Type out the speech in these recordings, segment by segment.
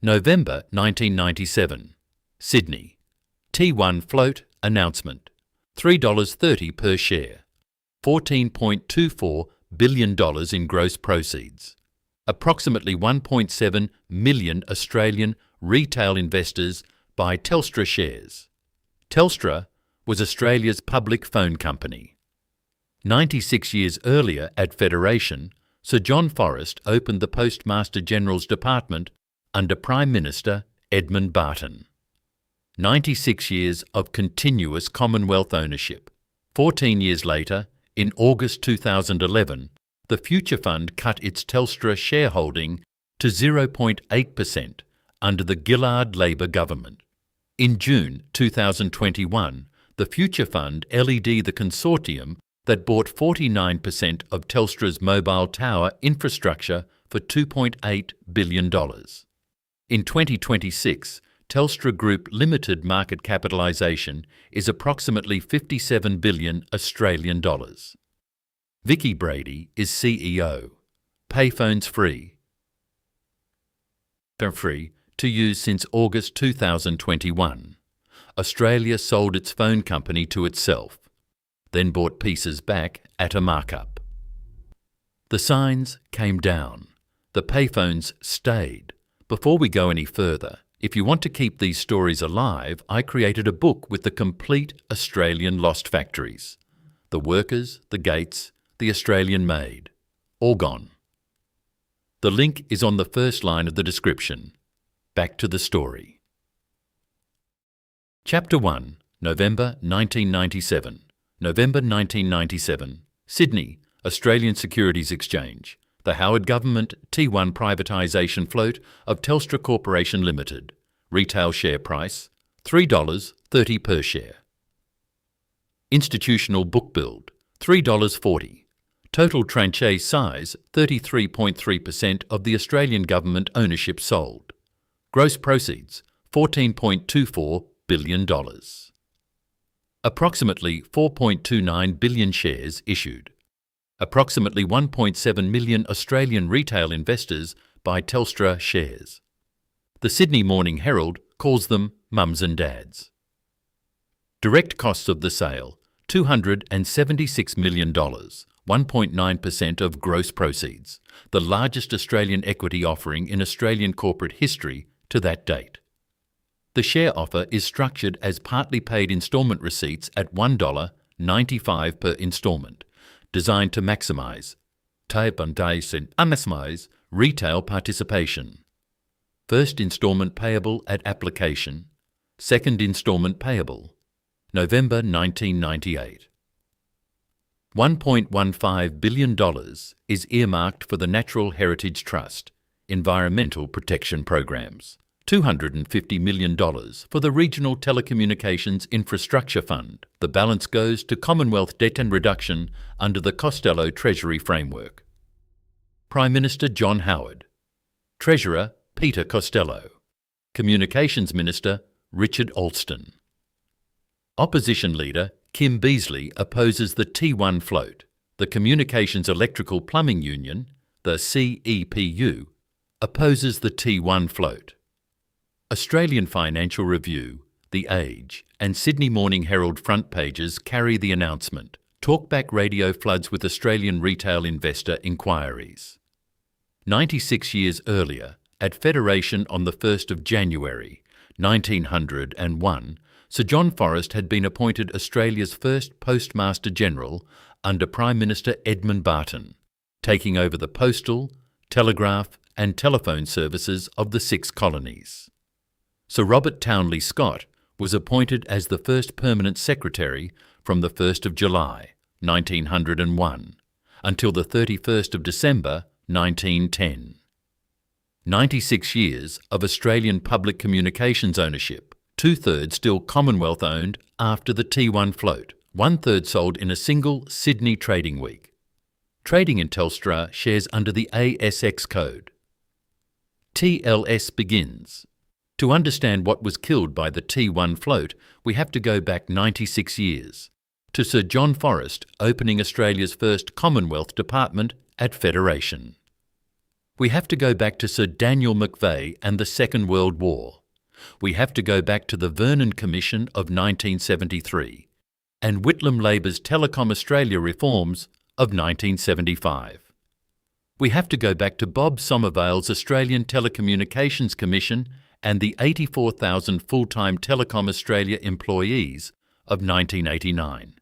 November 1997. Sydney. T1 float announcement. $3.30 per share. $14.24 billion in gross proceeds. Approximately 1.7 million Australian retail investors buy Telstra shares. Telstra was Australia's public phone company. 96 years earlier at Federation, Sir John Forrest opened the Postmaster General's Department under Prime Minister Edmund Barton. 96 years of continuous Commonwealth ownership. 14 years later, in August 2011, the Future Fund cut its Telstra shareholding to 0.8% under the Gillard Labor government. In June 2021, the Future Fund led the consortium that bought 49% of Telstra's mobile tower infrastructure for $2.8 billion. In 2026, Telstra Group Limited market capitalisation is approximately 57 billion Australian dollars. Vicky Brady is CEO. Payphones free. Free to use since August 2021. Australia sold its phone company to itself, then bought pieces back at a markup. The signs came down. The payphones stayed. Before we go any further, if you want to keep these stories alive, I created a book with the complete Australian lost factories. The workers, the gates, the Australian made. All gone. The link is on the first line of the description. Back to the story. Chapter 1, November 1997. November 1997. Sydney, Australian Securities Exchange. The Howard Government T1 privatisation float of Telstra Corporation Limited. Retail share price $3.30 per share. Institutional book build $3.40. Total tranche size 33.3% of the Australian government ownership sold. Gross proceeds $14.24 billion. Approximately 4.29 billion shares issued. Approximately 1.7 million Australian retail investors buy Telstra shares. The Sydney Morning Herald calls them mums and dads. Direct costs of the sale $276 million, 1.9% of gross proceeds, the largest Australian equity offering in Australian corporate history to that date. The share offer is structured as partly paid instalment receipts at $1.95 per instalment, designed to maximise retail participation. First instalment payable at application, second instalment payable, November 1998. $1.15 billion is earmarked for the Natural Heritage Trust, environmental protection programs. $250 million for the Regional Telecommunications Infrastructure Fund. The balance goes to Commonwealth debt and reduction under the Costello Treasury Framework. Prime Minister John Howard. Treasurer Peter Costello. Communications Minister Richard Alston. Opposition Leader Kim Beazley opposes the T1 float. The Communications Electrical Plumbing Union, the CEPU, opposes the T1 float. Australian Financial Review, The Age, and Sydney Morning Herald front pages carry the announcement. Talkback radio floods with Australian retail investor inquiries. 96 years earlier, at Federation on the 1st of January, 1901, Sir John Forrest had been appointed Australia's first Postmaster General under Prime Minister Edmund Barton, taking over the postal, telegraph and telephone services of the 6 colonies. Sir Robert Townley Scott was appointed as the first permanent secretary from the 1st of July, 1901, until the 31st of December, 1910. 96 years of Australian public communications ownership, 2/3 still Commonwealth owned after the T1 float, 1/3 sold in a single Sydney trading week. Trading in Telstra shares under the ASX code. TLS begins. To understand what was killed by the T1 float, we have to go back 96 years, to Sir John Forrest opening Australia's first Commonwealth department at Federation. We have to go back to Sir Daniel McVeigh and the Second World War. We have to go back to the Vernon Commission of 1973 and Whitlam Labor's Telecom Australia reforms of 1975. We have to go back to Bob Somervale's Australian Telecommunications Commission and the 84,000 full-time Telecom Australia employees of 1989.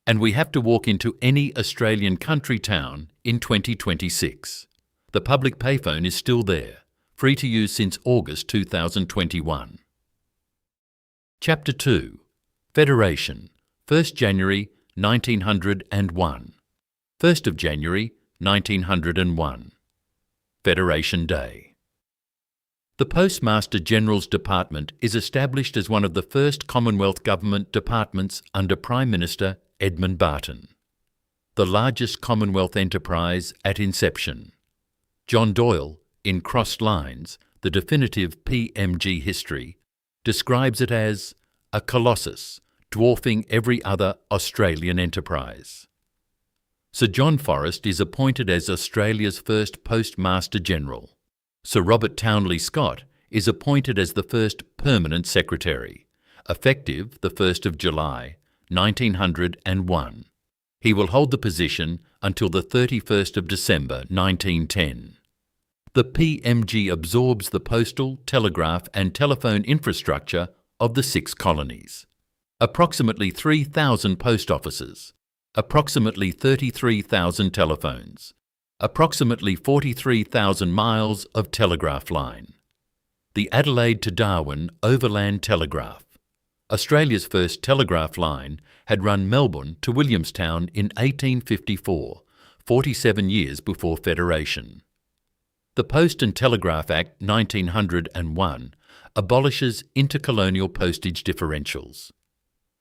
And we have to walk into any Australian country town in 2026. The public payphone is still there, free to use since August 2021. Chapter 2. Federation, 1st January 1901. 1st of January 1901. Federation Day. The Postmaster General's Department is established as one of the first Commonwealth Government departments under Prime Minister Edmund Barton. The largest Commonwealth enterprise at inception. John Doyle, in Crossed Lines, the definitive PMG history, describes it as a colossus dwarfing every other Australian enterprise. Sir John Forrest is appointed as Australia's first Postmaster General. Sir Robert Townley Scott is appointed as the first Permanent Secretary, effective the 1st of July, 1901. He will hold the position until the 31st of December, 1910. The PMG absorbs the postal, telegraph and telephone infrastructure of the 6 colonies. Approximately 3,000 post offices, approximately 33,000 telephones, approximately 43,000 miles of telegraph line. The Adelaide to Darwin Overland Telegraph. Australia's first telegraph line had run Melbourne to Williamstown in 1854, 47 years before Federation. The Post and Telegraph Act 1901 abolishes intercolonial postage differentials.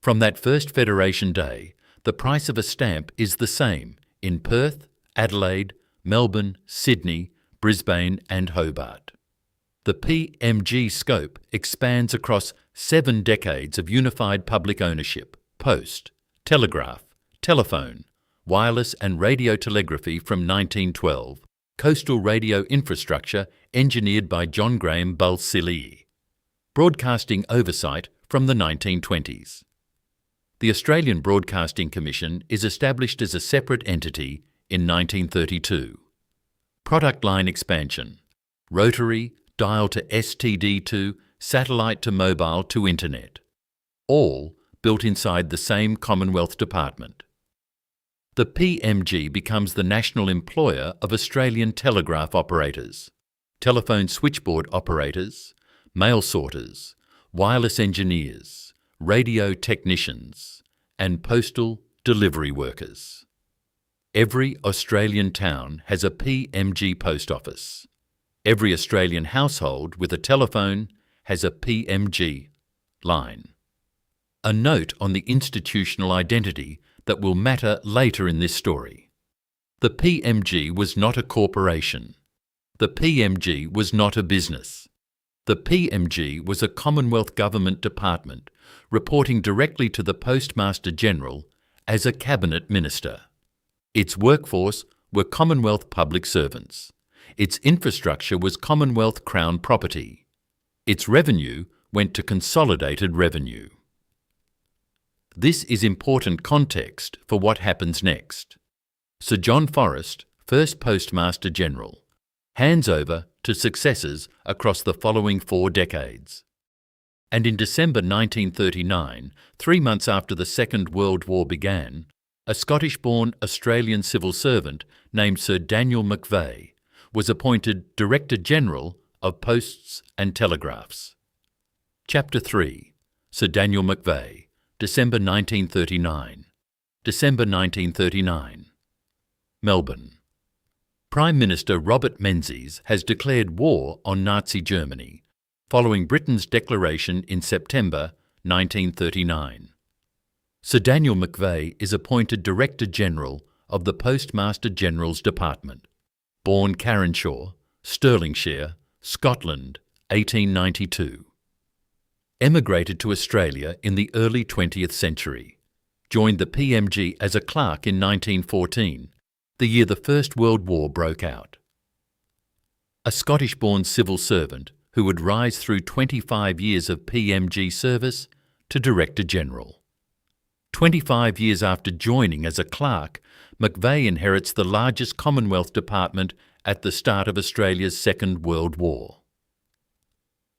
From that first Federation Day, the price of a stamp is the same in Perth, Adelaide, Melbourne, Sydney, Brisbane and Hobart. The PMG scope expands across 7 decades of unified public ownership, post, telegraph, telephone, wireless and radio telegraphy from 1912, coastal radio infrastructure engineered by John Graham Balsillie, broadcasting oversight from the 1920s. The Australian Broadcasting Commission is established as a separate entity in 1932. Product line expansion, rotary, dial to STD to, satellite to mobile to internet, all built inside the same Commonwealth department. The PMG becomes the national employer of Australian telegraph operators, telephone switchboard operators, mail sorters, wireless engineers, radio technicians, and postal delivery workers. Every Australian town has a PMG post office. Every Australian household with a telephone has a PMG line. A note on the institutional identity that will matter later in this story. The PMG was not a corporation. The PMG was not a business. The PMG was a Commonwealth Government department reporting directly to the Postmaster General as a Cabinet Minister. Its workforce were Commonwealth public servants. Its infrastructure was Commonwealth Crown property. Its revenue went to consolidated revenue. This is important context for what happens next. Sir John Forrest, first Postmaster General, hands over to successors across the following 4 decades. And in December 1939, 3 months after the Second World War began, a Scottish-born Australian civil servant named Sir Daniel McVeigh was appointed Director General of Posts and Telegraphs. Chapter 3. Sir Daniel McVeigh, December 1939. December 1939. Melbourne. Prime Minister Robert Menzies has declared war on Nazi Germany, following Britain's declaration in September 1939. Sir Daniel McVeigh is appointed Director General of the Postmaster General's Department. Born Carenshaw, Stirlingshire, Scotland, 1892. Emigrated to Australia in the early 20th century. Joined the PMG as a clerk in 1914, the year the First World War broke out. a Scottish-born civil servant who would rise through 25 years of PMG service to Director General. 25 years after joining as a clerk, McVeigh inherits the largest Commonwealth department at the start of Australia's Second World War.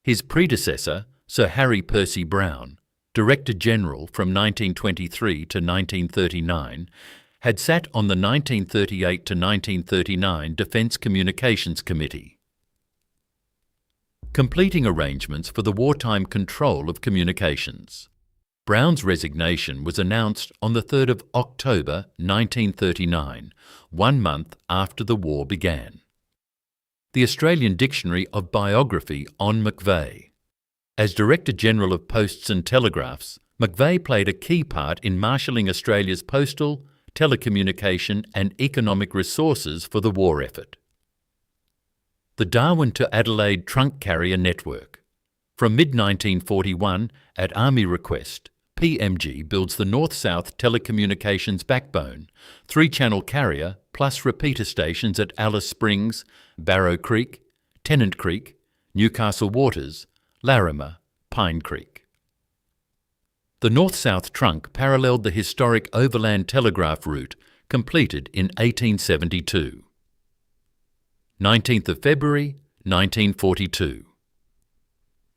His predecessor, Sir Harry Percy Brown, Director General from 1923 to 1939, had sat on the 1938 to 1939 Defence Communications Committee, completing arrangements for the wartime control of communications. Brown's resignation was announced on the 3rd of October 1939, 1 month after the war began. The Australian Dictionary of Biography on McVeigh. As Director General of Posts and Telegraphs, McVeigh played a key part in marshalling Australia's postal, telecommunication and economic resources for the war effort. The Darwin to Adelaide Trunk Carrier Network. From mid-1941, at Army request, PMG builds the north-south telecommunications backbone, 3-channel carrier plus repeater stations at Alice Springs, Barrow Creek, Tennant Creek, Newcastle Waters, Larimer, Pine Creek. The north-south trunk paralleled the historic overland telegraph route completed in 1872. 19th of February, 1942.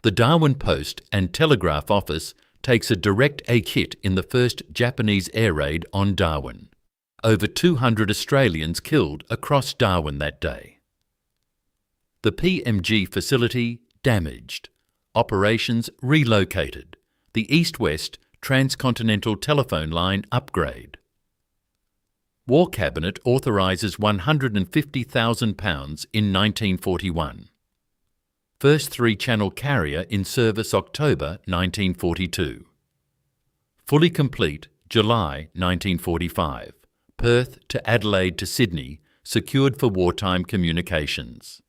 The Darwin Post and Telegraph Office takes a direct air hit in the first Japanese air raid on Darwin. Over 200 Australians killed across Darwin that day. The PMG facility damaged. Operations relocated. The East-West Transcontinental Telephone Line upgrade. War Cabinet authorises £150,000 in 1941. First 3-channel carrier in service October 1942. Fully complete July 1945. Perth to Adelaide to Sydney, secured for wartime communications.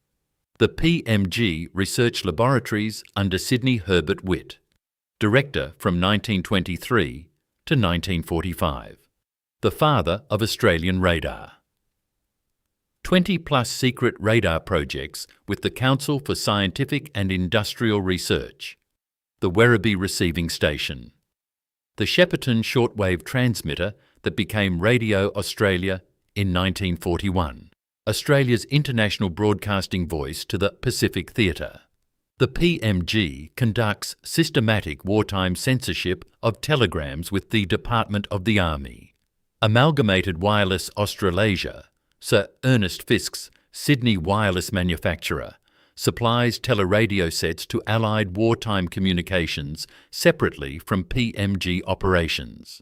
The PMG Research Laboratories under Sidney Herbert Witt. Director from 1923 to 1945. The father of Australian radar. 20-plus secret radar projects with the Council for Scientific and Industrial Research. The Werribee Receiving Station. The Shepparton shortwave transmitter that became Radio Australia in 1941. Australia's international broadcasting voice to the Pacific Theatre. The PMG conducts systematic wartime censorship of telegrams with the Department of the Army. Amalgamated Wireless Australasia, Sir Ernest Fiske's Sydney wireless manufacturer, supplies teleradio sets to Allied wartime communications separately from PMG operations.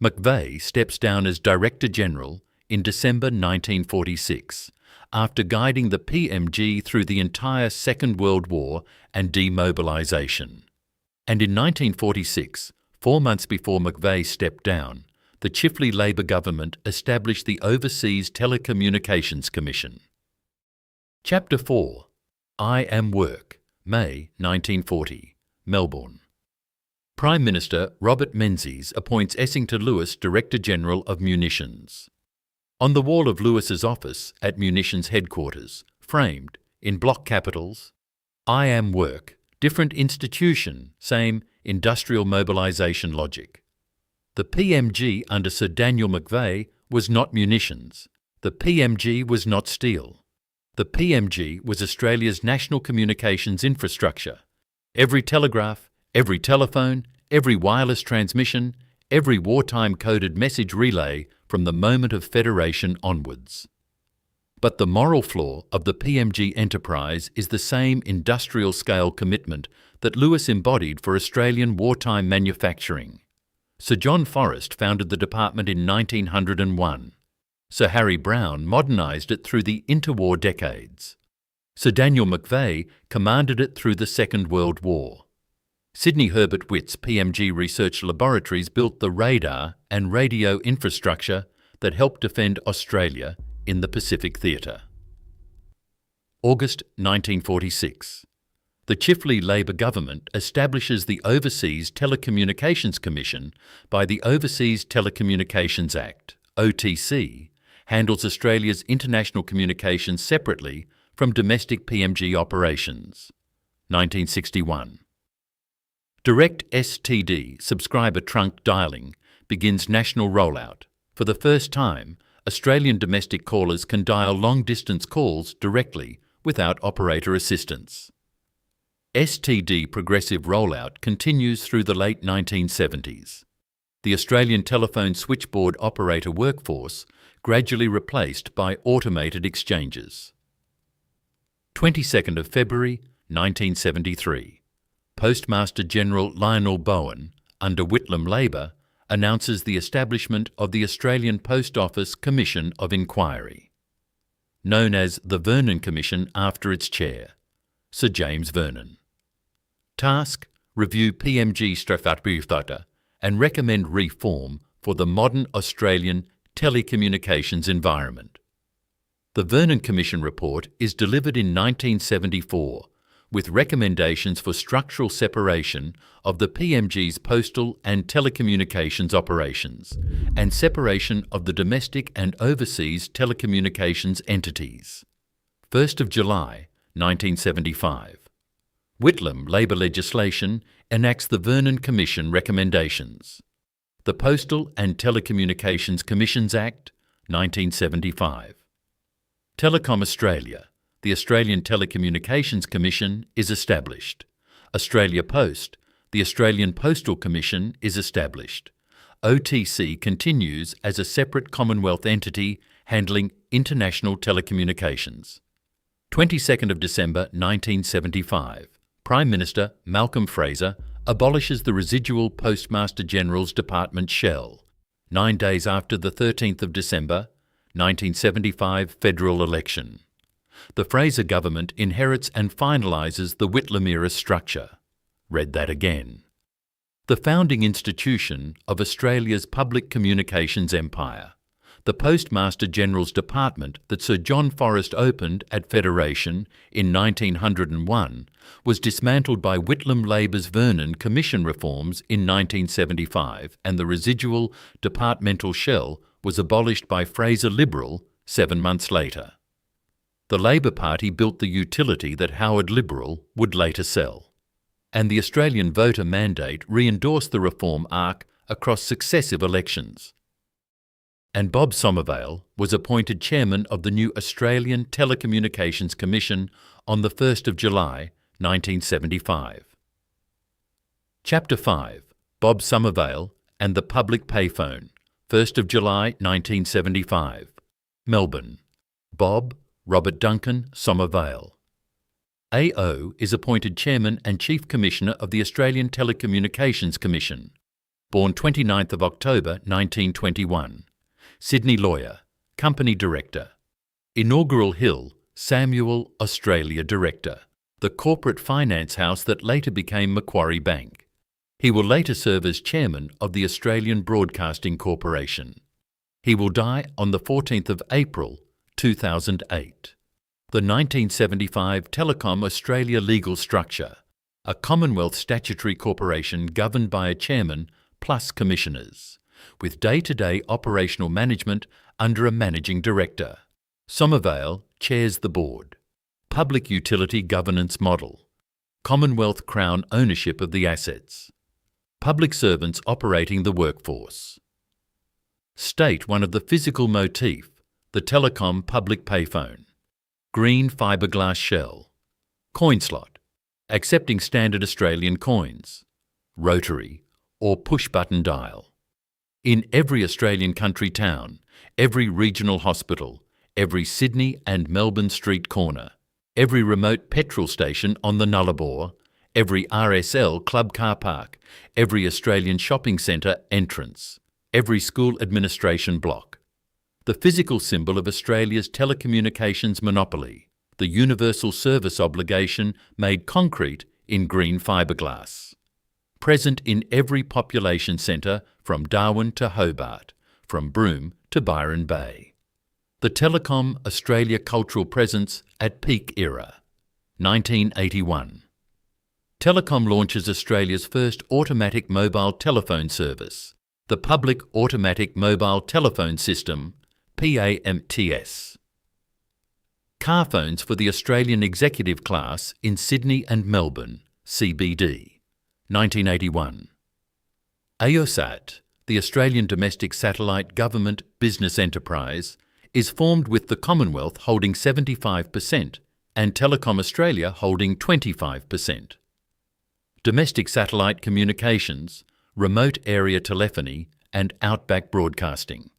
McVeigh steps down as Director General in December 1946, after guiding the PMG through the entire Second World War and demobilisation. And in 1946, 4 months before McVeigh stepped down, the Chifley Labor government established the Overseas Telecommunications Commission. Chapter 4. I Am Work, May 1940, Melbourne. Prime Minister Robert Menzies appoints Essington Lewis Director General of Munitions. On the wall of Lewis's office at Munitions Headquarters, framed in block capitals, I Am Work, different institution, same industrial mobilisation logic. The PMG under Sir Daniel McVeigh was not munitions. The PMG was not steel. The PMG was Australia's national communications infrastructure. Every telegraph, every telephone, every wireless transmission, every wartime coded message relay from the moment of federation onwards. But the moral flaw of the PMG enterprise is the same industrial scale commitment that Lewis embodied for Australian wartime manufacturing. Sir John Forrest founded the department in 1901. Sir Harry Brown modernised it through the interwar decades. Sir Daniel McVeigh commanded it through the Second World War. Sidney Herbert Witt's PMG Research Laboratories built the radar and radio infrastructure that helped defend Australia in the Pacific Theatre. August 1946. The Chifley Labor government establishes the Overseas Telecommunications Commission by the Overseas Telecommunications Act, OTC, handles Australia's international communications separately from domestic PMG operations. 1961. Direct STD subscriber trunk dialing begins national rollout. For the first time, Australian domestic callers can dial long-distance calls directly without operator assistance. STD progressive rollout continues through the late 1970s. The Australian telephone switchboard operator workforce gradually replaced by automated exchanges. 22nd of February 1973. Postmaster General Lionel Bowen, under Whitlam Labor, announces the establishment of the Australian Post Office Commission of Inquiry, known as the Vernon Commission after its chair, Sir James Vernon. Task: review PMG Strafatbyrthata and recommend reform for the modern Australian telecommunications environment. The Vernon Commission report is delivered in 1974 with recommendations for structural separation of the PMG's postal and telecommunications operations and separation of the domestic and overseas telecommunications entities. 1st of July 1975. Whitlam Labor legislation enacts the Vernon Commission recommendations. The Postal and Telecommunications Commissions Act, 1975. Telecom Australia, the Australian Telecommunications Commission, is established. Australia Post, the Australian Postal Commission, is established. OTC continues as a separate Commonwealth entity handling international telecommunications. 22nd of December 1975. Prime Minister Malcolm Fraser abolishes the residual Postmaster General's Department shell, 9 days after the 13th of December 1975 federal election. The Fraser government inherits and finalises the Whitlam-era structure. Read that again. The founding institution of Australia's public communications empire, the Postmaster General's Department that Sir John Forrest opened at Federation in 1901, was dismantled by Whitlam Labor's Vernon Commission reforms in 1975, and the residual departmental shell was abolished by Fraser Liberal 7 months later. The Labor Party built the utility that Howard Liberal would later sell, and the Australian voter mandate re-endorsed the reform arc across successive elections. And Bob Somervale was appointed chairman of the new Australian Telecommunications Commission on the 1st of July 1975. Chapter 5. Bob Somervale and the Public Payphone, 1st of July 1975. Melbourne. Bob Robert Duncan Somervale. AO is appointed Chairman and Chief Commissioner of the Australian Telecommunications Commission. Born 29th of October 1921. Sydney lawyer, Company Director. Inaugural Hill, Samuel, Australia Director, the corporate finance house that later became Macquarie Bank. He will later serve as Chairman of the Australian Broadcasting Corporation. He will die on the 14th of April 2008. The 1975 Telecom Australia legal structure, a Commonwealth statutory corporation governed by a chairman plus commissioners, with day-to-day operational management under a managing director. Somervale chairs the board. Public utility governance model. Commonwealth Crown ownership of the assets. Public servants operating the workforce. State one of the physical motif, the telecom public payphone. Green fiberglass shell. Coin slot. Accepting standard Australian coins. Rotary or push-button dial. In every Australian country town, every regional hospital, every Sydney and Melbourne street corner, every remote petrol station on the Nullarbor, every RSL club car park, every Australian shopping centre entrance, every school administration block. The physical symbol of Australia's telecommunications monopoly, the universal service obligation made concrete in green fiberglass. Present in every population centre from Darwin to Hobart, from Broome to Byron Bay. The Telecom Australia cultural presence at peak era. 1981. Telecom launches Australia's first automatic mobile telephone service, the Public Automatic Mobile Telephone System, PAMTS. car phones for the Australian executive class in Sydney and Melbourne, CBD, 1981. AOSAT, the Australian Domestic Satellite Government Business Enterprise, is formed with the Commonwealth holding 75% and Telecom Australia holding 25%. Domestic satellite communications, remote area telephony and outback broadcasting.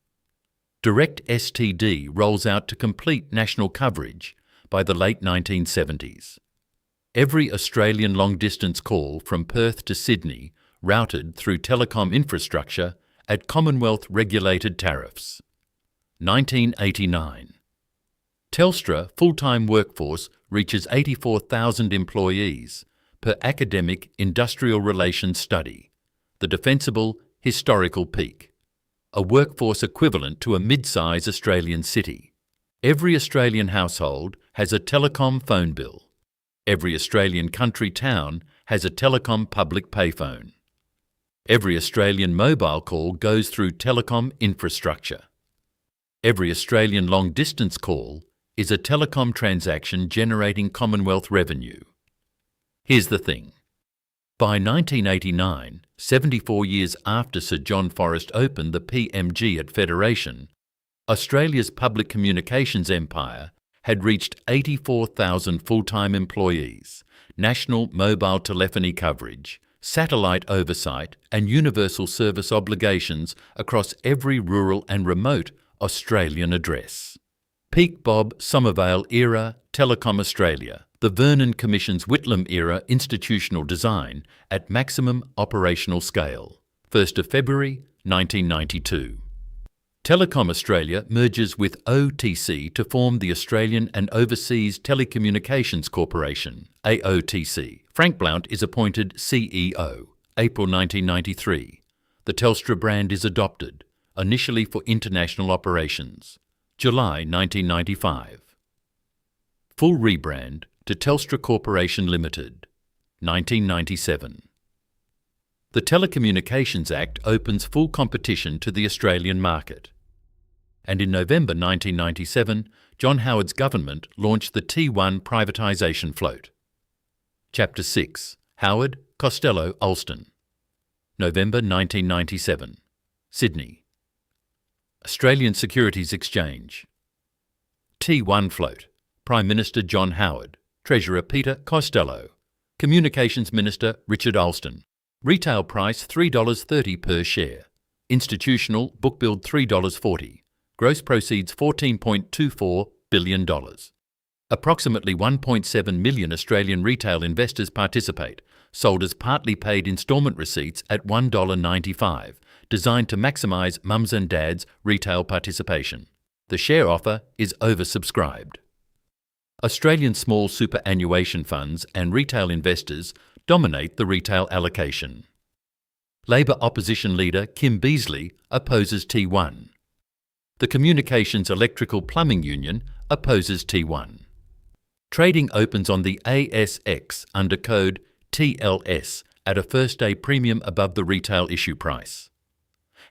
Direct STD rolls out to complete national coverage by the late 1970s. Every Australian long-distance call from Perth to Sydney routed through telecom infrastructure at Commonwealth regulated tariffs. 1989. Telstra full-time workforce reaches 84,000 employees per academic industrial relations study, the defensible historical peak, a workforce equivalent to a mid-size Australian city. Every Australian household has a telecom phone bill. Every Australian country town has a telecom public payphone. Every Australian mobile call goes through telecom infrastructure. Every Australian long-distance call is a telecom transaction generating Commonwealth revenue. Here's the thing. By 1989, 74 years after Sir John Forrest opened the PMG at Federation, Australia's public communications empire had reached 84,000 full-time employees, national mobile telephony coverage, satellite oversight and universal service obligations across every rural and remote Australian address. Peak Bob Somervale era Telecom Australia, the Vernon Commission's Whitlam era institutional design at maximum operational scale. 1st of February 1992. Telecom Australia merges with OTC to form the Australian and Overseas Telecommunications Corporation, AOTC. Frank Blount is appointed CEO, April 1993. The Telstra brand is adopted, initially for international operations, July 1995. Full rebrand to Telstra Corporation Limited, 1997. The Telecommunications Act opens full competition to the Australian market. And in November 1997, John Howard's government launched the T1 privatisation float. Chapter 6. Howard, Costello, Alston. November 1997. Sydney. Australian Securities Exchange. T1 float. Prime Minister John Howard. Treasurer Peter Costello. Communications Minister Richard Alston. Retail price $3.30 per share. Institutional book build $3.40. Gross proceeds $14.24 billion. Approximately 1.7 million Australian retail investors participate, sold as partly paid instalment receipts at $1.95, designed to maximise mums and dads' retail participation. The share offer is oversubscribed. Australian small superannuation funds and retail investors dominate the retail allocation. Labor opposition leader Kim Beazley opposes T1. The Communications Electrical Plumbing Union opposes T1. Trading opens on the ASX under code TLS at a first-day premium above the retail issue price.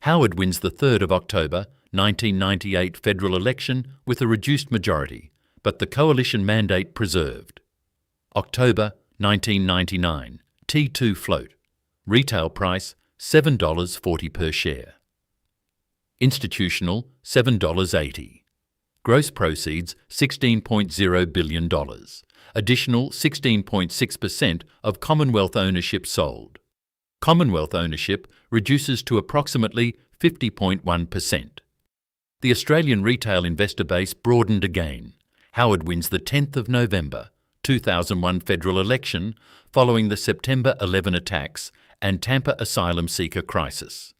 Howard wins the 3rd of October 1998 federal election with a reduced majority, but the coalition mandate preserved. October 1999, T2 float. Retail price $7.40 per share. Institutional $7.80. Gross proceeds $16.0 billion. Additional 16.6% of Commonwealth ownership sold. Commonwealth ownership reduces to approximately 50.1%. The Australian retail investor base broadened again. Howard wins the 10th of November 2001 federal election following the September 11 attacks and Tampa asylum seeker crisis.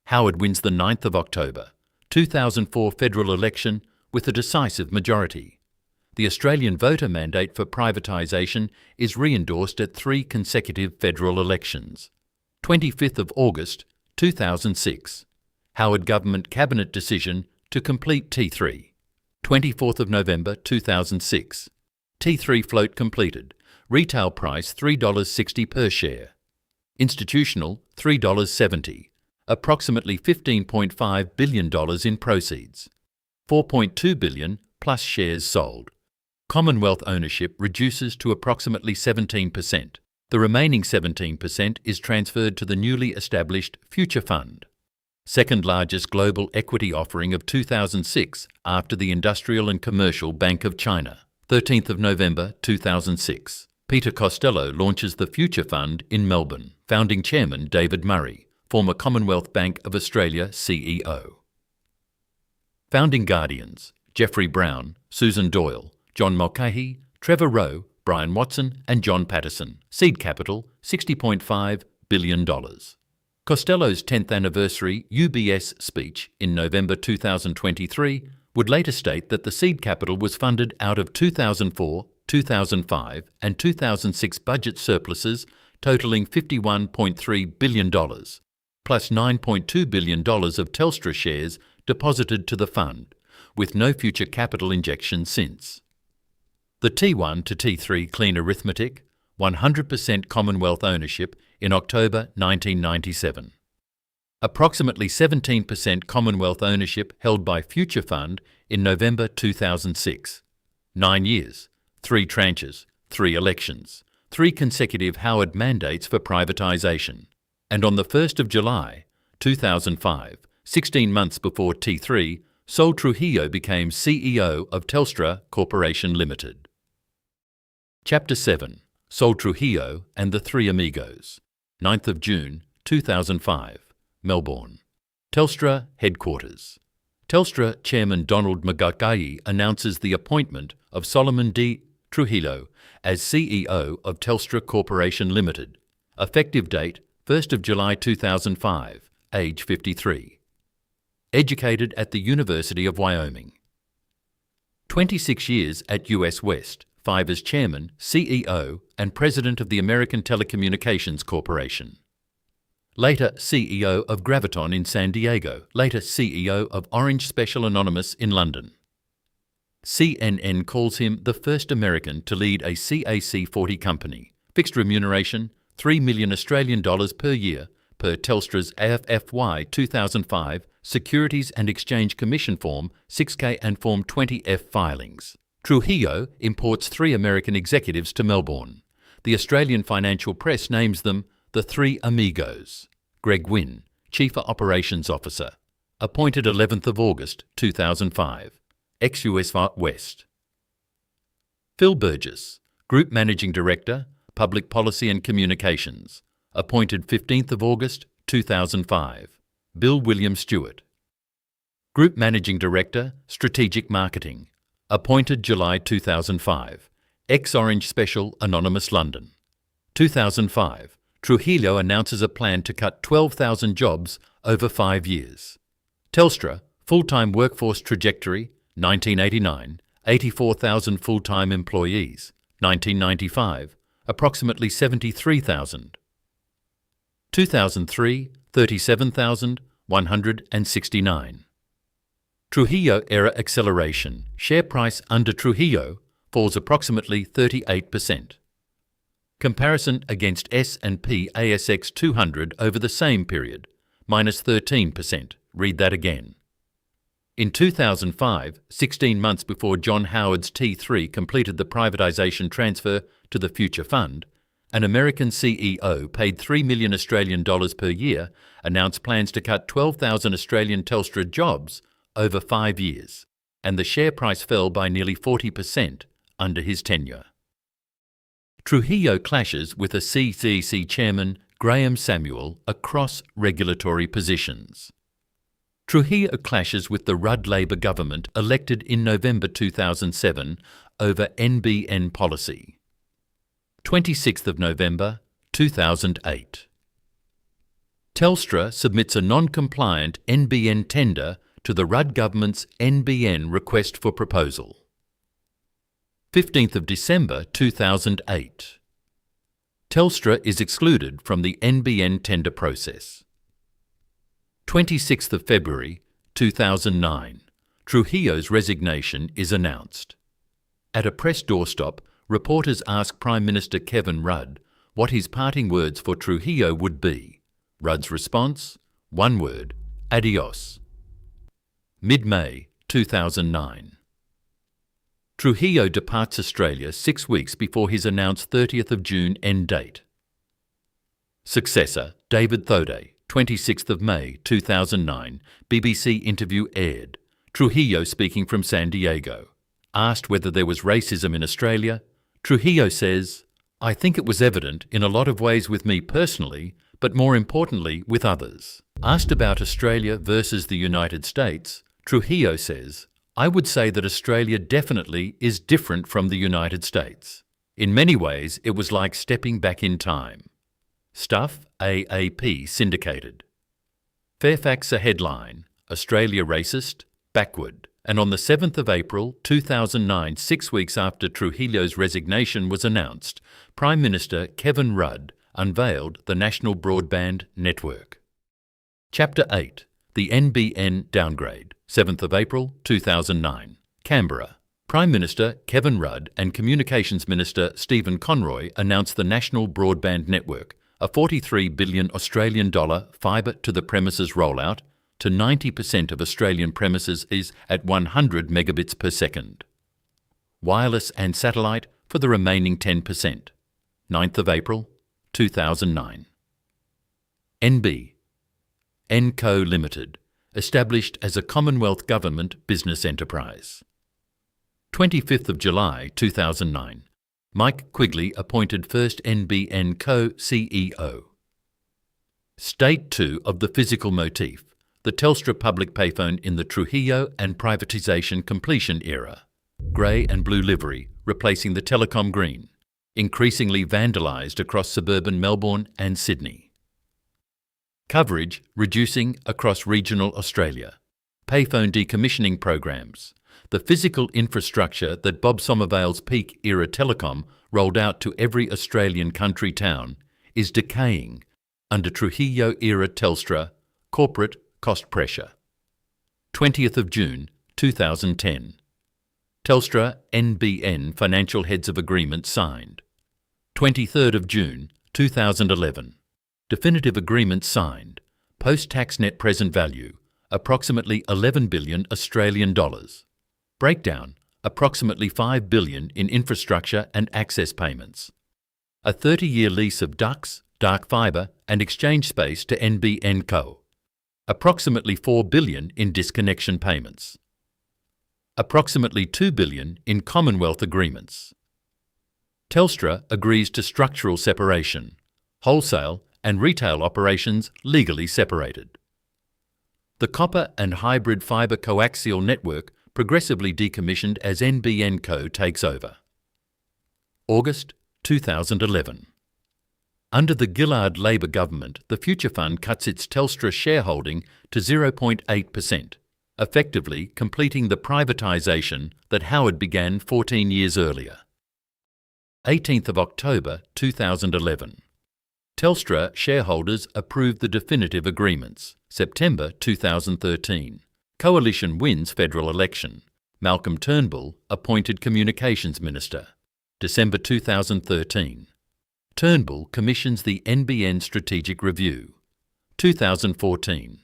Howard wins the 9th of October 2004 federal election with a decisive majority. The Australian voter mandate for privatisation is re-endorsed at 3 consecutive federal elections. 25th of August 2006. Howard Government Cabinet decision to complete T3. 24th of November 2006. T3 float completed. Retail price $3.60 per share. Institutional $3.70. Approximately $15.5 billion in proceeds. $4.2 billion plus shares sold. Commonwealth ownership reduces to approximately 17%. The remaining 17% is transferred to the newly established Future Fund. Second largest global equity offering of 2006 after the Industrial and Commercial Bank of China. 13th of November 2006. Peter Costello launches the Future Fund in Melbourne. Founding Chairman David Murray, former Commonwealth Bank of Australia CEO. Founding Guardians: Geoffrey Brown, Susan Doyle, John Mulcahy, Trevor Rowe, Brian Watson and John Patterson. Seed capital $60.5 billion. Costello's 10th anniversary UBS speech in November 2023 would later state that the seed capital was funded out of 2004, 2005 and 2006 budget surpluses totalling $51.3 billion, plus $9.2 billion of Telstra shares deposited to the fund, with no future capital injection since. The T1 to T3 clean arithmetic, 100% Commonwealth ownership in October 1997. Approximately 17% Commonwealth ownership held by Future Fund in November 2006. 9 years, 3 tranches, 3 elections, 3 consecutive Howard mandates for privatisation. And on the 1st of July 2005, 16 months before T3, Sol Trujillo became CEO of Telstra Corporation Limited. Chapter 7. Sol Trujillo and the Three Amigos. 9th of June 2005. Melbourne. Telstra Headquarters. Telstra Chairman Donald Mulcahy announces the appointment of Solomon D. Trujillo as CEO of Telstra Corporation Limited. Effective date 1st of July 2005. Age 53. Educated at the University of Wyoming. 26 years at US West, 5 as Chairman, CEO and President of the American Telecommunications Corporation. Later CEO of Graviton in San Diego, later CEO of Orange Special Anonymous in London. CNN calls him the first American to lead a CAC 40 company. Fixed remuneration, $3 million Australian dollars per year, per Telstra's AFFY 2005 Securities and Exchange Commission Form 6K and Form 20F filings. Trujillo imports 3 American executives to Melbourne. The Australian financial press names them the Three Amigos. Greg Wynn, Chief Operations Officer. Appointed 11th of August 2005. Ex-US West. Phil Burgess, Group Managing Director, Public Policy and Communications. Appointed 15th of August 2005. Bill William Stewart. Group Managing Director, Strategic Marketing. Appointed July 2005. Ex-Orange Special Anonymous London. 2005. Trujillo announces a plan to cut 12,000 jobs over 5 years. Telstra, full-time workforce trajectory, 1989, 84,000 full-time employees. 1995, approximately 73,000. 2003, 37,169. Trujillo era acceleration. Share price under Trujillo falls approximately 38%. Comparison against S&P ASX 200 over the same period, minus 13%. Read that again. In 2005, 16 months before John Howard's T3 completed the privatisation transfer to the Future Fund, an American CEO paid $3 million Australian dollars per year announced plans to cut 12,000 Australian Telstra jobs over 5 years, and the share price fell by nearly 40% under his tenure. Trujillo clashes with a CCC chairman, Graham Samuel, across regulatory positions. Trujillo clashes with the Rudd Labor government elected in November 2007 over NBN policy. 26th of November 2008. Telstra submits a non-compliant NBN tender to the Rudd government's NBN request for proposal. 15th of December 2008. Telstra is excluded from the NBN tender process. 26th of February 2009. Trujillo's resignation is announced. At a press doorstop, reporters ask Prime Minister Kevin Rudd what his parting words for Trujillo would be. Rudd's response? One word: adios. Mid-May 2009. Trujillo departs Australia 6 weeks before his announced 30th of June end date. Successor, David Thodey, 26th of May 2009, BBC interview aired. Trujillo speaking from San Diego. Asked whether there was racism in Australia, Trujillo says, "I think it was evident in a lot of ways with me personally, but more importantly with others." Asked about Australia versus the United States, Trujillo says, "I would say that Australia definitely is different from the United States. In many ways, it was like stepping back in time." Stuff AAP syndicated. Fairfax a headline, Australia racist, backward. And on the 7th of April 2009, 6 weeks after Trujillo's resignation was announced, Prime Minister Kevin Rudd unveiled the National Broadband Network. Chapter 8. The NBN Downgrade, 7th of April 2009. Canberra. Prime Minister Kevin Rudd and Communications Minister Stephen Conroy announced the National Broadband Network, a $43 billion Australian fibre to the premises rollout to 90% of Australian premises is at 100 megabits per second. Wireless and satellite for the remaining 10%. 9th of April 2009. NB. NCO Limited, established as a Commonwealth Government business enterprise. 25th of July 2009. Mike Quigley appointed first NBN Co CEO. State 2 of the physical motif, the Telstra public payphone in the Trujillo and privatisation completion era. Grey and blue livery replacing the telecom green, increasingly vandalised across suburban Melbourne and Sydney. Coverage reducing across regional Australia. Payphone decommissioning programs. The physical infrastructure that Bob Somervale's peak-era telecom rolled out to every Australian country town is decaying under Trujillo-era Telstra corporate cost pressure. 20th of June 2010. Telstra NBN Financial Heads of Agreement signed. 23rd of June 2011. Definitive agreement signed. Post-tax net present value, approximately 11 billion Australian dollars. Breakdown, approximately 5 billion in infrastructure and access payments. A 30-year lease of ducts, dark fibre and exchange space to NBN Co. Approximately 4 billion in disconnection payments. Approximately 2 billion in Commonwealth agreements. Telstra agrees to structural separation, wholesale and retail operations legally separated. The copper and hybrid fibre coaxial network progressively decommissioned as NBN Co takes over. August 2011. Under the Gillard Labor government, the Future Fund cuts its Telstra shareholding to 0.8%, effectively completing the privatisation that Howard began 14 years earlier. 18th of October 2011. Telstra shareholders approved the definitive agreements. September 2013. Coalition wins federal election. Malcolm Turnbull appointed Communications Minister. December 2013. Turnbull commissions the NBN Strategic Review. 2014.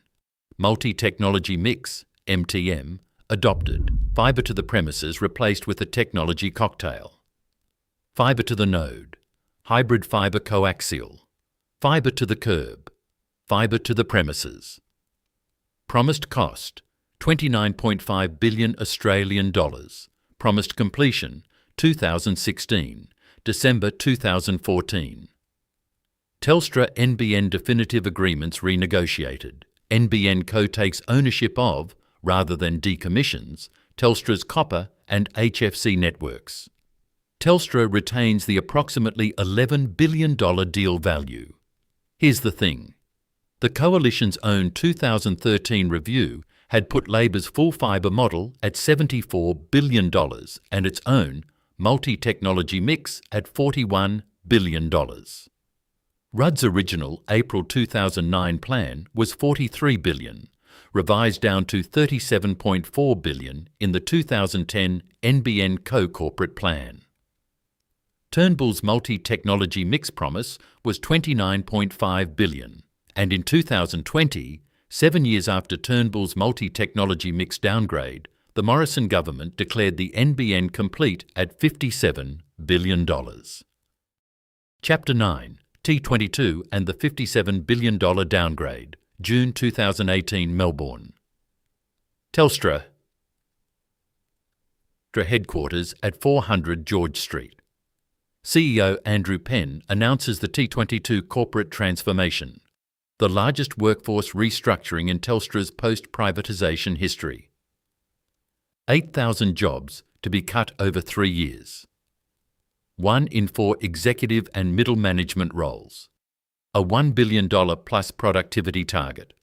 Multi-Technology Mix, MTM, adopted. Fibre to the premises replaced with a technology cocktail. Fibre to the node. Hybrid fibre coaxial. Fibre to the curb. Fibre to the premises. Promised cost, 29.5 billion Australian dollars. Promised completion, 2016, December 2014. Telstra NBN definitive agreements renegotiated. NBN Co takes ownership of, rather than decommissions, Telstra's copper and HFC networks. Telstra retains the approximately $11 billion deal value. Here's the thing. The Coalition's own 2013 review had put Labor's full fibre model at $74 billion and its own multi-technology mix at $41 billion. Rudd's original April 2009 plan was $43 billion, revised down to $37.4 billion in the 2010 NBN Co corporate plan. Turnbull's multi-technology mix promise was $29.5 billion, and in 2020, 7 years after Turnbull's multi-technology mix downgrade, the Morrison government declared the NBN complete at $57 billion. Chapter 9, T22 and the $57 billion downgrade, June 2018, Melbourne. Telstra headquarters at 400 George Street. CEO Andrew Penn announces the T22 corporate transformation, the largest workforce restructuring in Telstra's post-privatisation history. 8,000 jobs to be cut over 3 years. 1 in 4 executive and middle management roles. A $1 billion plus productivity target.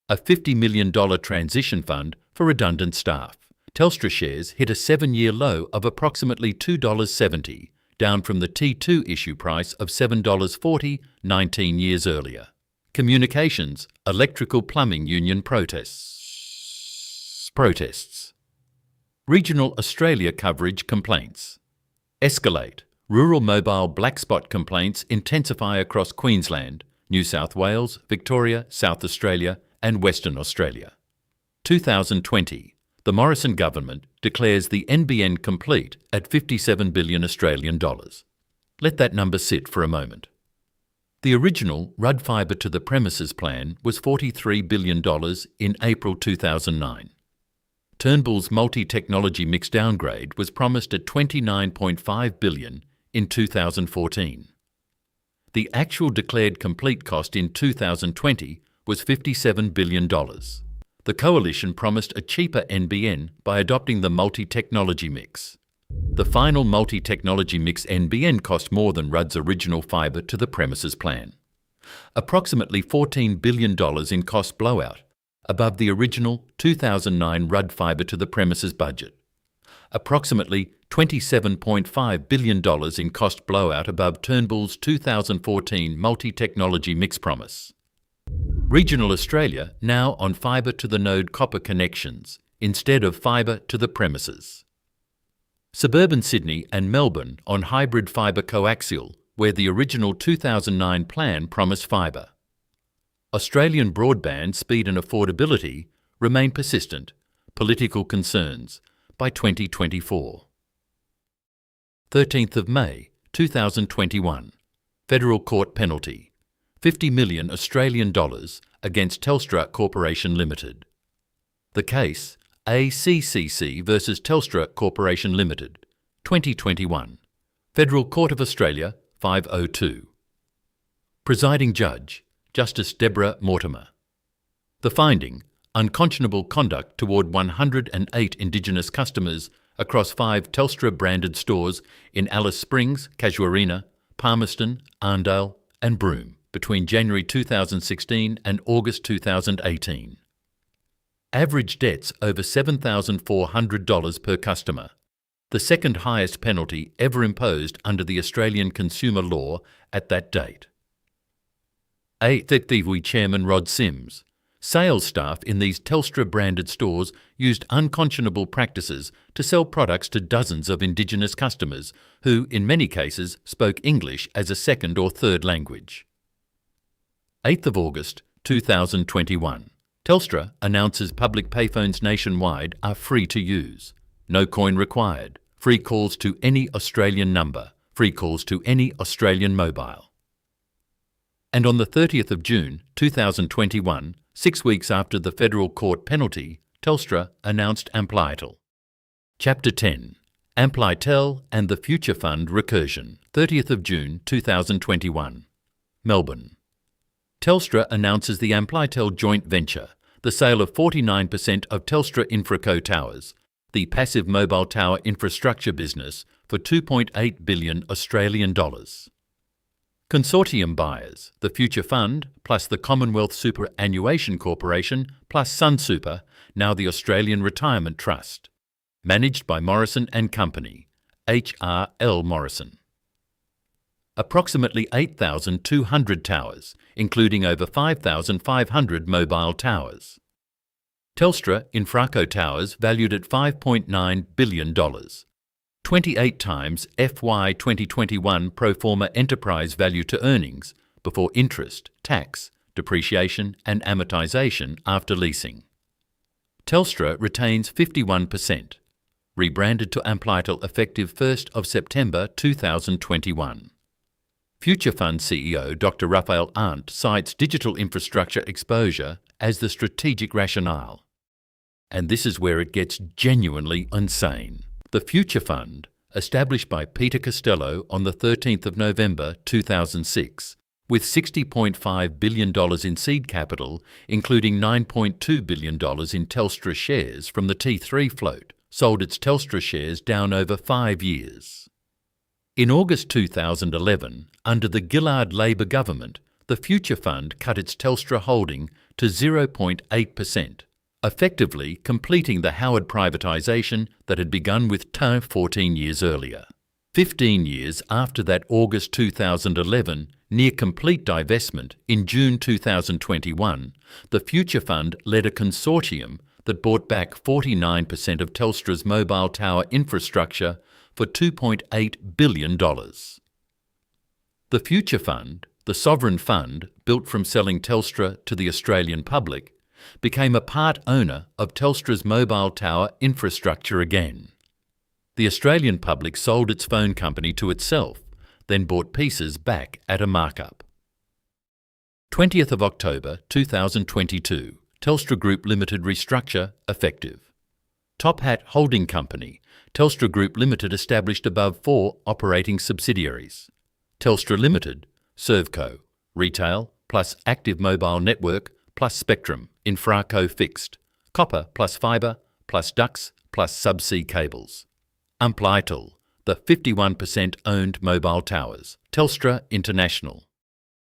A $50 million transition fund for redundant staff. Telstra shares hit a 7-year low of approximately $2.70, down from the T2 issue price of $7.40 19 years earlier. Communications, electrical plumbing union protests. Regional Australia coverage complaints. Escalate. Rural mobile black spot complaints intensify across Queensland, New South Wales, Victoria, South Australia and Western Australia. 2020. The Morrison government declares the NBN complete at $57 billion Australian dollars. Let that number sit for a moment. The original Rudd Fibre to the Premises plan was $43 billion in April 2009. Turnbull's multi-technology mix downgrade was promised at $29.5 billion in 2014. The actual declared complete cost in 2020 was $57 billion. The coalition promised a cheaper NBN by adopting the multi-technology mix. The final multi-technology mix NBN cost more than Rudd's original fibre to the premises plan. Approximately $14 billion in cost blowout, above the original 2009 Rudd fibre to the premises budget. Approximately $27.5 billion in cost blowout above Turnbull's 2014 multi-technology mix promise. Regional Australia now on fibre to the node copper connections instead of fibre to the premises. Suburban Sydney and Melbourne on hybrid fibre coaxial, where the original 2009 plan promised fibre. Australian broadband speed and affordability remain persistent, political concerns, by 2024. 13th of May 2021. Federal Court penalty. $50 million Australian dollars against Telstra Corporation Limited. The case, ACCC versus Telstra Corporation Limited, 2021. Federal Court of Australia, 502. Presiding Judge, Justice Deborah Mortimer. The finding, unconscionable conduct toward 108 Indigenous customers across 5 Telstra-branded stores in Alice Springs, Casuarina, Palmerston, Arndale and Broome between January 2016 and August 2018. Average debts over $7,400 per customer, the second highest penalty ever imposed under the Australian consumer law at that date. ACCC Chairman Rod Sims. Sales staff in these Telstra-branded stores used unconscionable practices to sell products to dozens of Indigenous customers who, in many cases, spoke English as a second or third language. 8th of August 2021. Telstra announces public payphones nationwide are free to use. No coin required. Free calls to any Australian number. Free calls to any Australian mobile. And on the 30th of June 2021, 6 weeks after the Federal Court penalty, Telstra announced Amplitel. Chapter 10. Amplitel and the Future Fund Recursion, 30th of June 2021. Melbourne. Telstra announces the Amplitel joint venture, the sale of 49% of Telstra Infraco Towers, the passive mobile tower infrastructure business, for $2.8 billion Australian dollars. Consortium buyers, the Future Fund, plus the Commonwealth Superannuation Corporation, plus SunSuper, now the Australian Retirement Trust. Managed by Morrison and Company, HRL Morrison. Approximately 8,200 towers, including over 5,500 mobile towers. Telstra Infraco Towers valued at $5.9 billion. 28 times FY 2021 pro forma enterprise value to earnings before interest, tax, depreciation and amortisation after leasing. Telstra retains 51%, rebranded to Amplitel effective 1st of September 2021. Future Fund CEO Dr. Raphael Arndt cites digital infrastructure exposure as the strategic rationale. And this is where it gets genuinely insane. The Future Fund, established by Peter Costello on the 13th of November 2006, with $60.5 billion in seed capital, including $9.2 billion in Telstra shares from the T3 float, sold its Telstra shares down over 5 years. In August 2011, under the Gillard Labor government, the Future Fund cut its Telstra holding to 0.8%, effectively completing the Howard privatisation that had begun with TAN 14 years earlier. 15 years after that August 2011 near-complete divestment, in June 2021, the Future Fund led a consortium that bought back 49% of Telstra's mobile tower infrastructure for $2.8 billion. The Future Fund, the sovereign fund built from selling Telstra to the Australian public, became a part owner of Telstra's mobile tower infrastructure again. The Australian public sold its phone company to itself, then bought pieces back at a markup. 20th of October 2022, Telstra Group Limited restructure effective. Top Hat Holding Company, Telstra Group Limited established above 4 operating subsidiaries. Telstra Limited, Servco, Retail plus Active Mobile Network plus Spectrum, Infraco Fixed, Copper plus Fibre plus Ducts plus Subsea Cables. Amplitel, the 51% owned mobile towers. Telstra International.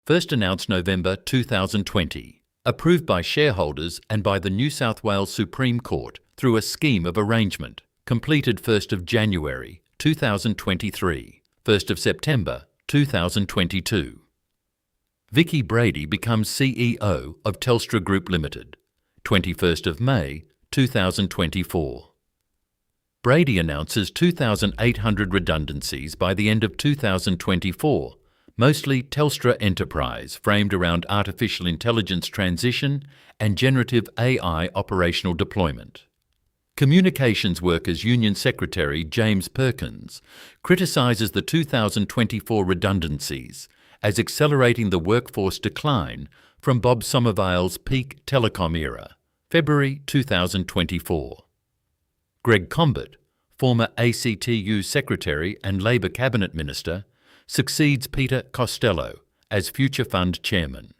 First announced November 2020, approved by shareholders and by the New South Wales Supreme Court through a scheme of arrangement, completed 1st of January 2023, 1st of September 2022. Vicky Brady becomes CEO of Telstra Group Limited, 21st of May 2024. Brady announces 2,800 redundancies by the end of 2024, mostly Telstra Enterprise, framed around artificial intelligence transition and generative AI operational deployment. Communications Workers Union Secretary James Perkins criticises the 2024 redundancies as accelerating the workforce decline from Bob Somervale's peak telecom era, February 2024. Greg Combet, former ACTU Secretary and Labor Cabinet Minister, succeeds Peter Costello as Future Fund Chairman.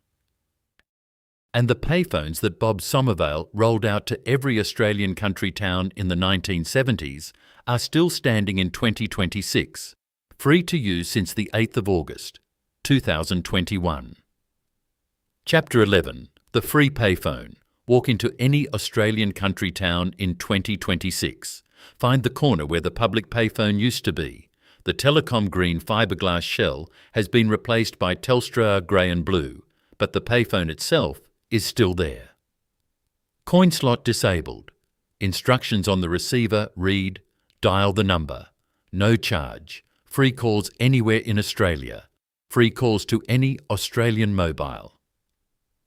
And the payphones that Bob Somervale rolled out to every Australian country town in the 1970s are still standing in 2026, free to use since the 8th of August, 2021. Chapter 11. The Free Payphone. Walk into any Australian country town in 2026. Find the corner where the public payphone used to be. The telecom green fiberglass shell has been replaced by Telstra grey and blue, but the payphone itself is still there. Coin slot disabled. Instructions on the receiver read, dial the number. No charge. Free calls anywhere in Australia. Free calls to any Australian mobile.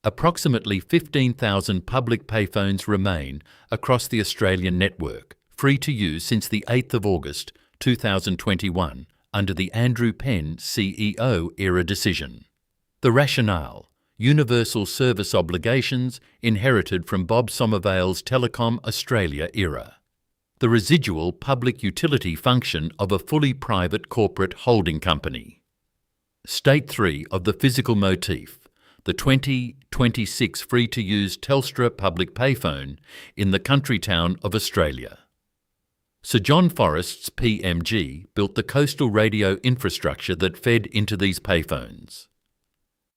Approximately 15,000 public payphones remain across the Australian network, free to use since the 8th of August 2021 under the Andrew Penn CEO era decision. The rationale: universal service obligations inherited from Bob Somervale's Telecom Australia era. The residual public utility function of a fully private corporate holding company. State 3 of the physical motif, the 2026 free-to-use Telstra public payphone in the country town of Australia. Sir John Forrest's PMG built the coastal radio infrastructure that fed into these payphones.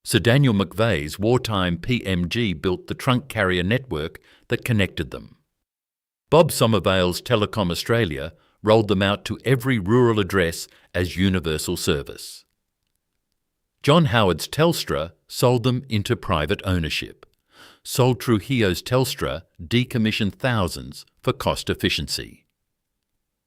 Sir Daniel McVeigh's wartime PMG built the trunk carrier network that connected them. Bob Somervale's Telecom Australia rolled them out to every rural address as universal service. John Howard's Telstra sold them into private ownership. Sol Trujillo's Telstra decommissioned thousands for cost efficiency.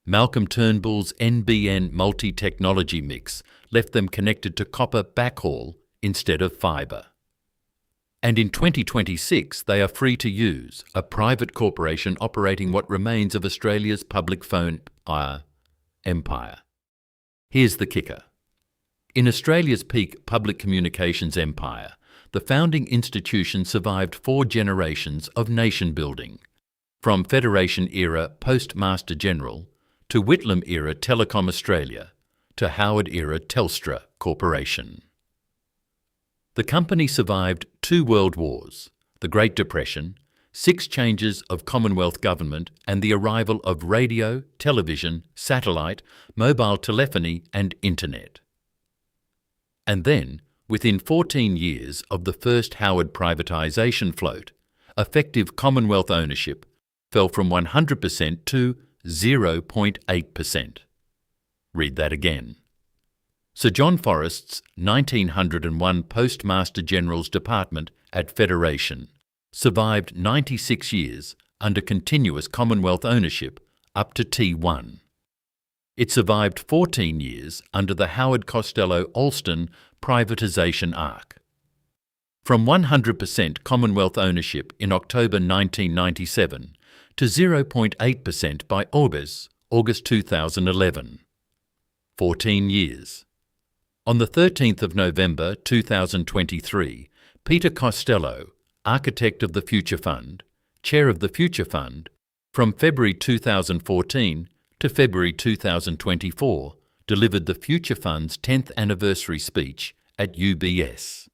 Malcolm Turnbull's NBN multi-technology mix left them connected to copper backhaul instead of fibre. And in 2026 they are free to use, a private corporation operating what remains of Australia's public phone empire. Here's the kicker. In Australia's peak public communications empire, the founding institution survived 4 generations of nation-building, from Federation-era Postmaster-General to Whitlam-era Telecom Australia to Howard-era Telstra Corporation. The company survived 2 world wars, the Great Depression, 6 changes of Commonwealth government and the arrival of radio, television, satellite, mobile telephony and internet. And then, within 14 years of the first Howard privatisation float, effective Commonwealth ownership fell from 100% to 0.8%. Read that again. Sir John Forrest's 1901 Postmaster General's Department at Federation survived 96 years under continuous Commonwealth ownership up to T1. It survived 14 years under the Howard Costello Alston privatisation arc. From 100% Commonwealth ownership in October 1997 to 0.8% by August 2011. 14 years. On the 13th of November 2023, Peter Costello, architect of the Future Fund, chair of the Future Fund, from February 2014 to February 2024, delivered the Future Fund's 10th anniversary speech at UBS.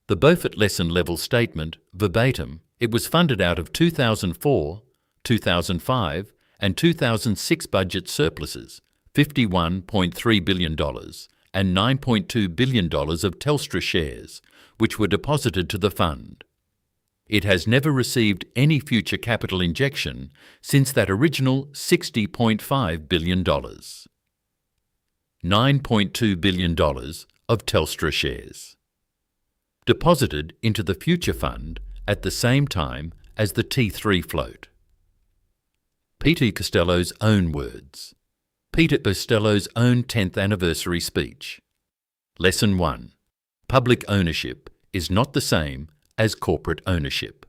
The Beaufort Lesson Level Statement, verbatim, it was funded out of 2004, 2005 and 2006 budget surpluses, $51.3 billion and $9.2 billion of Telstra shares, which were deposited to the fund. It has never received any future capital injection since that original $60.5 billion. $9.2 billion of Telstra shares. Deposited into the Future Fund at the same time as the T3 float. Peter Costello's own words. Peter Costello's own 10th anniversary speech. Lesson 1. Public ownership is not the same as corporate ownership.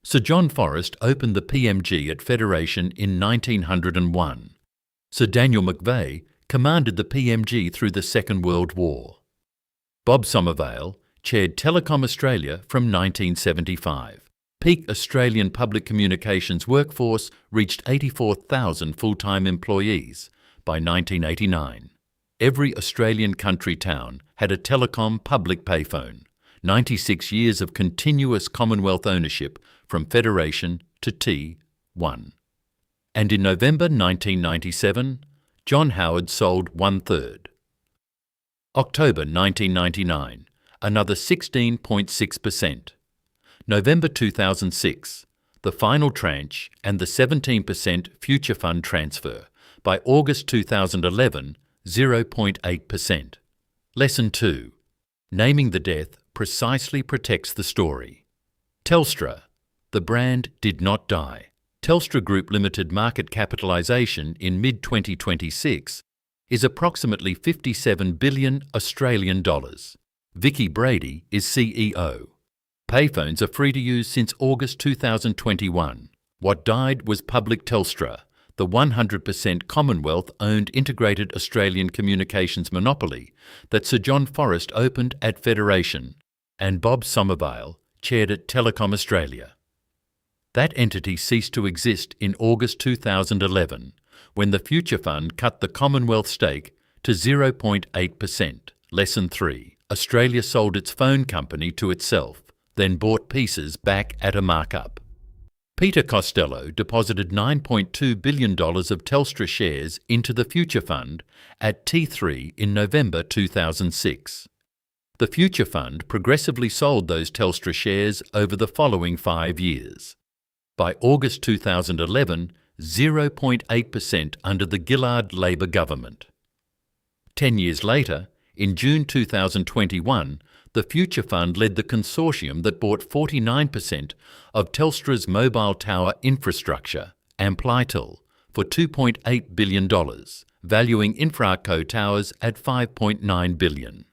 Sir John Forrest opened the PMG at Federation in 1901. Sir Daniel McVeigh commanded the PMG through the Second World War. Bob Somervale chaired Telecom Australia from 1975. Peak Australian public communications workforce reached 84,000 full-time employees by 1989. Every Australian country town had a telecom public payphone. 96 years of continuous Commonwealth ownership from Federation to T1. And in November 1997, John Howard sold 1/3. October 1999, another 16.6%. November 2006, the final tranche and the 17% Future Fund transfer. By August 2011, 0.8%. Lesson 2. Naming the death precisely protects the story. Telstra, the brand did not die. Telstra Group Limited market capitalisation in mid-2026 is approximately 57 billion Australian dollars. Vicky Brady is CEO. Payphones are free to use since August 2021. What died was Public Telstra, the 100% Commonwealth-owned integrated Australian communications monopoly that Sir John Forrest opened at Federation and Bob Somervale chaired at Telecom Australia. That entity ceased to exist in August 2011 when the Future Fund cut the Commonwealth stake to 0.8%. Lesson 3. Australia sold its phone company to itself, then bought pieces back at a markup. Peter Costello deposited $9.2 billion of Telstra shares into the Future Fund at T3 in November 2006. The Future Fund progressively sold those Telstra shares over the following 5 years. By August 2011, 0.8% under the Gillard Labor government. 10 years later, in June 2021, the Future Fund led the consortium that bought 49% of Telstra's mobile tower infrastructure, Amplitel, for $2.8 billion, valuing Infraco towers at $5.9 billion.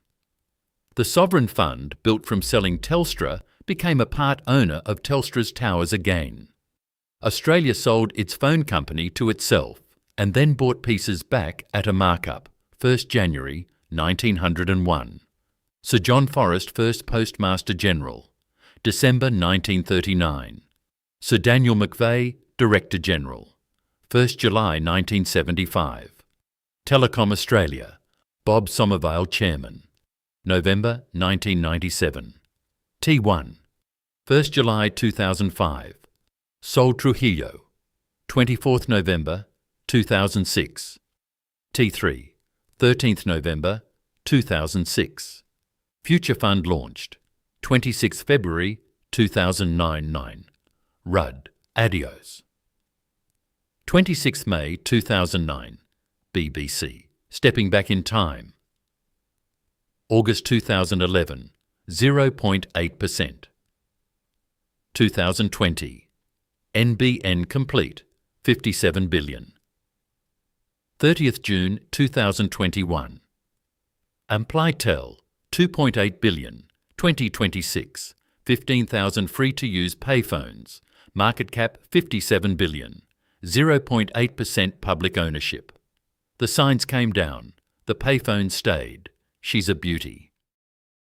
The sovereign fund, built from selling Telstra, became a part owner of Telstra's towers again. Australia sold its phone company to itself and then bought pieces back at a markup, 1st January 1901. Sir John Forrest, first Postmaster General, December 1939. Sir Daniel McVeigh, Director General, 1st July 1975. Telecom Australia, Bob Somervale, Chairman, November 1997. T1, 1st July 2005. Sol Trujillo, 24th November 2006. T3, 13th November 2006. Future Fund launched, 26th February 2009. Rudd, Adios. 26th May 2009. BBC, Stepping Back in Time. August 2011, 0.8%. 2020, NBN complete, 57 billion. 30th June 2021. Amplitel, 2.8 billion, 2026, 15,000 free-to-use payphones, market cap 57 billion, 0.8% public ownership. The signs came down, the payphone stayed. She's a beauty.